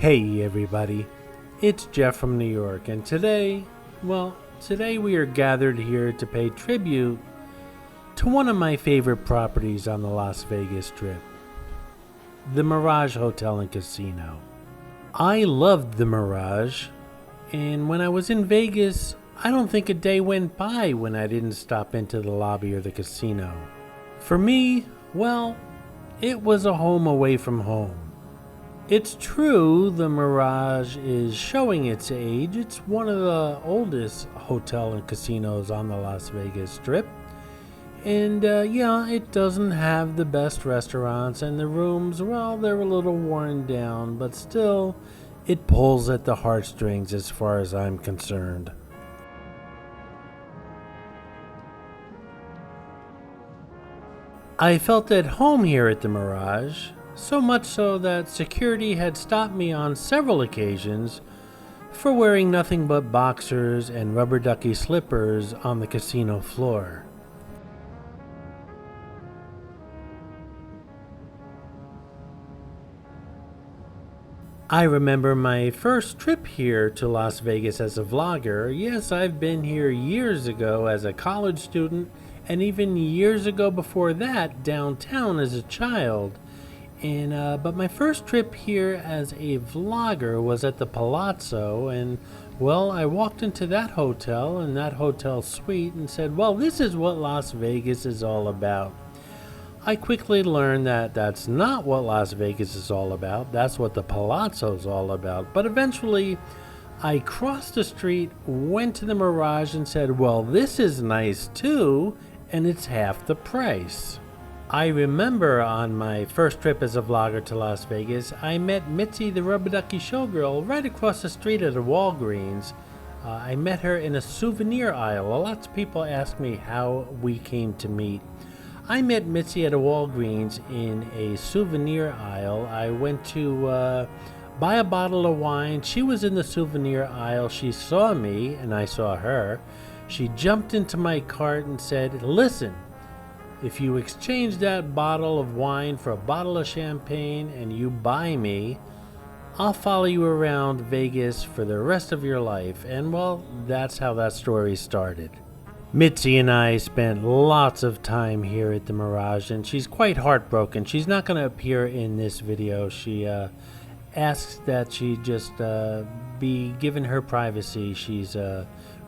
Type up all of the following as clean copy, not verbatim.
Hey everybody, it's Jeff from New York, and today we are gathered here to pay tribute to one of my favorite properties on the Las Vegas Strip, the Mirage Hotel and Casino. I loved the Mirage, and when I was in Vegas, I don't think a day went by when I didn't stop into the lobby or the casino. For me, it was a home away from home. It's true, the Mirage is showing its age. It's one of the oldest hotel and casinos on the Las Vegas Strip. And it doesn't have the best restaurants, and the rooms, they're a little worn down, but still, it pulls at the heartstrings as far as I'm concerned. I felt at home here at the Mirage. So much so that security had stopped me on several occasions for wearing nothing but boxers and rubber ducky slippers on the casino floor. I remember my first trip here to Las Vegas as a vlogger. Yes, I've been here years ago as a college student, and even years ago before that downtown as a child. But my first trip here as a vlogger was at the Palazzo, and I walked into that hotel and that hotel suite and said, this is what Las Vegas is all about. I quickly learned that that's not what Las Vegas is all about. That's what the Palazzo is all about. But eventually, I crossed the street, went to the Mirage, and said, this is nice too, and it's half the price. I remember on my first trip as a vlogger to Las Vegas, I met Mitzi, the rubber ducky showgirl, right across the street at a Walgreens. I met her in a souvenir aisle. Lots of people ask me how we came to meet. I met Mitzi at a Walgreens in a souvenir aisle. I went to buy a bottle of wine. She was in the souvenir aisle. She saw me, and I saw her. She jumped into my cart and said, "Listen, if you exchange that bottle of wine for a bottle of champagne and you buy me, I'll follow you around Vegas for the rest of your life." And that's how that story started. Mitzi and I spent lots of time here at the Mirage, and she's quite heartbroken. She's not going to appear in this video. She asks that she just be given her privacy. She's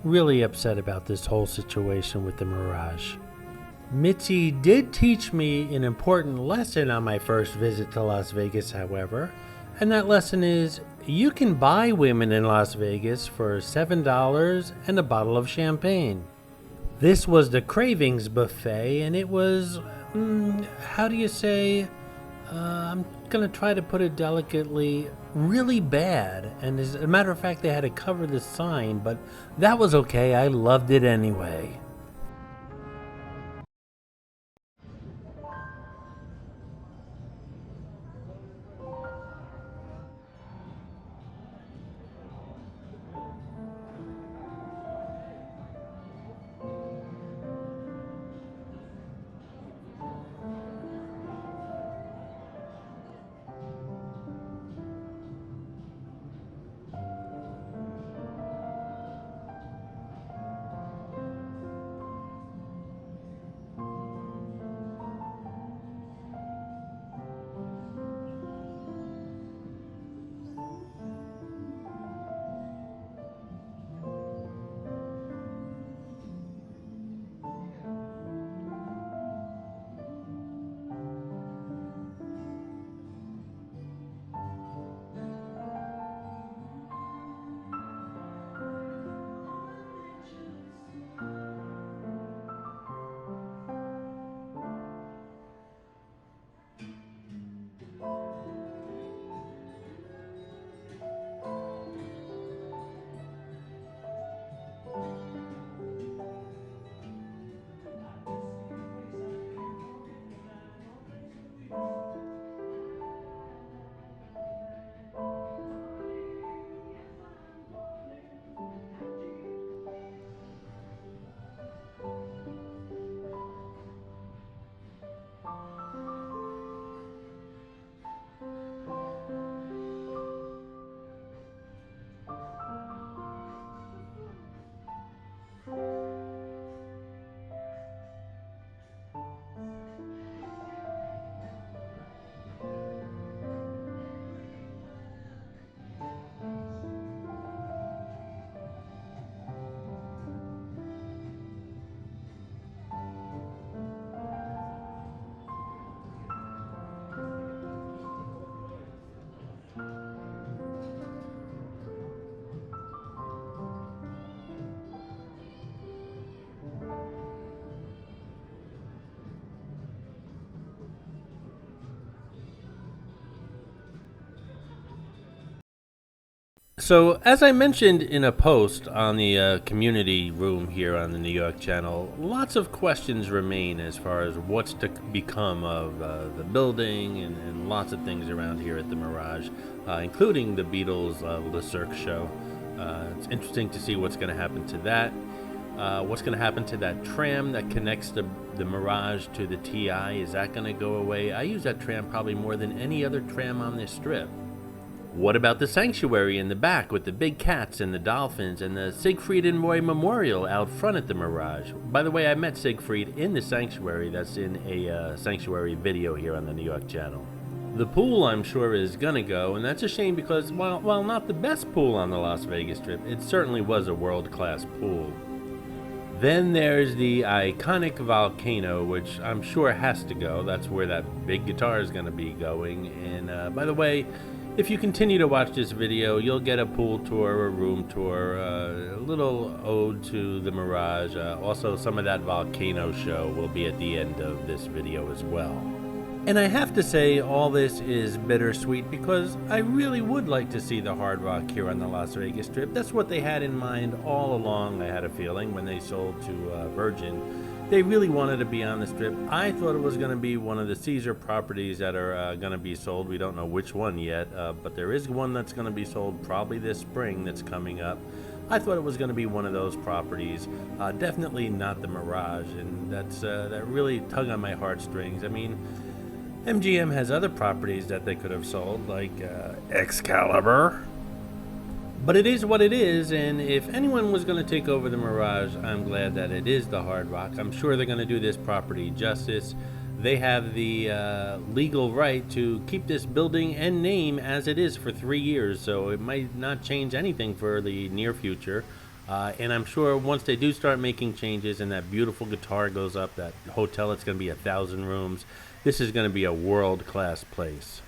really upset about this whole situation with the Mirage. Mitzi did teach me an important lesson on my first visit to Las Vegas, however, and that lesson is you can buy women in Las Vegas for $7 and a bottle of champagne. This was the Cravings buffet, and it was, I'm going to try to put it delicately, really bad. And as a matter of fact, they had to cover the sign, but that was okay. I loved it anyway. So, as I mentioned in a post on the community room here on the New York channel, lots of questions remain as far as what's to become of the building and lots of things around here at the Mirage, including the Beatles Le Cirque show. It's interesting to see what's going to happen to that. What's going to happen to that tram that connects the Mirage to the TI? Is that going to go away? I use that tram probably more than any other tram on this strip. What about the sanctuary in the back with the big cats and the dolphins and the Siegfried and Roy Memorial out front at the Mirage? By the way, I met Siegfried in the sanctuary. That's in a sanctuary video here on the New York channel. The pool, I'm sure, is gonna go, and that's a shame because while not the best pool on the Las Vegas Strip, it certainly was a world-class pool. Then there's the iconic Volcano, which I'm sure has to go. That's where that big guitar is going to be going. And by the way, if you continue to watch this video, you'll get a pool tour, a room tour, a little ode to the Mirage. Also, some of that Volcano show will be at the end of this video as well. And I have to say, all this is bittersweet because I really would like to see the Hard Rock here on the Las Vegas Strip. That's what they had in mind all along, I had a feeling, when they sold to Virgin. They really wanted to be on the Strip. I thought it was going to be one of the Caesar properties that are going to be sold. We don't know which one yet, but there is one that's going to be sold probably this spring that's coming up. I thought it was going to be one of those properties, definitely not the Mirage, and that really tugged on my heartstrings. I mean, MGM has other properties that they could have sold, like Excalibur. But it is what it is, and if anyone was going to take over the Mirage, I'm glad that it is the Hard Rock. I'm sure they're going to do this property justice. They have the legal right to keep this building and name as it is for 3 years, so it might not change anything for the near future. And I'm sure once they do start making changes and that beautiful guitar goes up, that hotel, it's going to be 1,000 rooms. This is going to be a world-class place.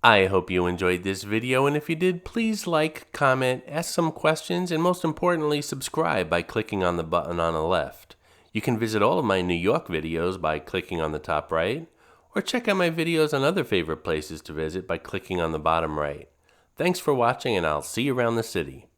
I hope you enjoyed this video, and if you did, please like, comment, ask some questions, and most importantly, subscribe by clicking on the button on the left. You can visit all of my New York videos by clicking on the top right, or check out my videos on other favorite places to visit by clicking on the bottom right. Thanks for watching, and I'll see you around the city.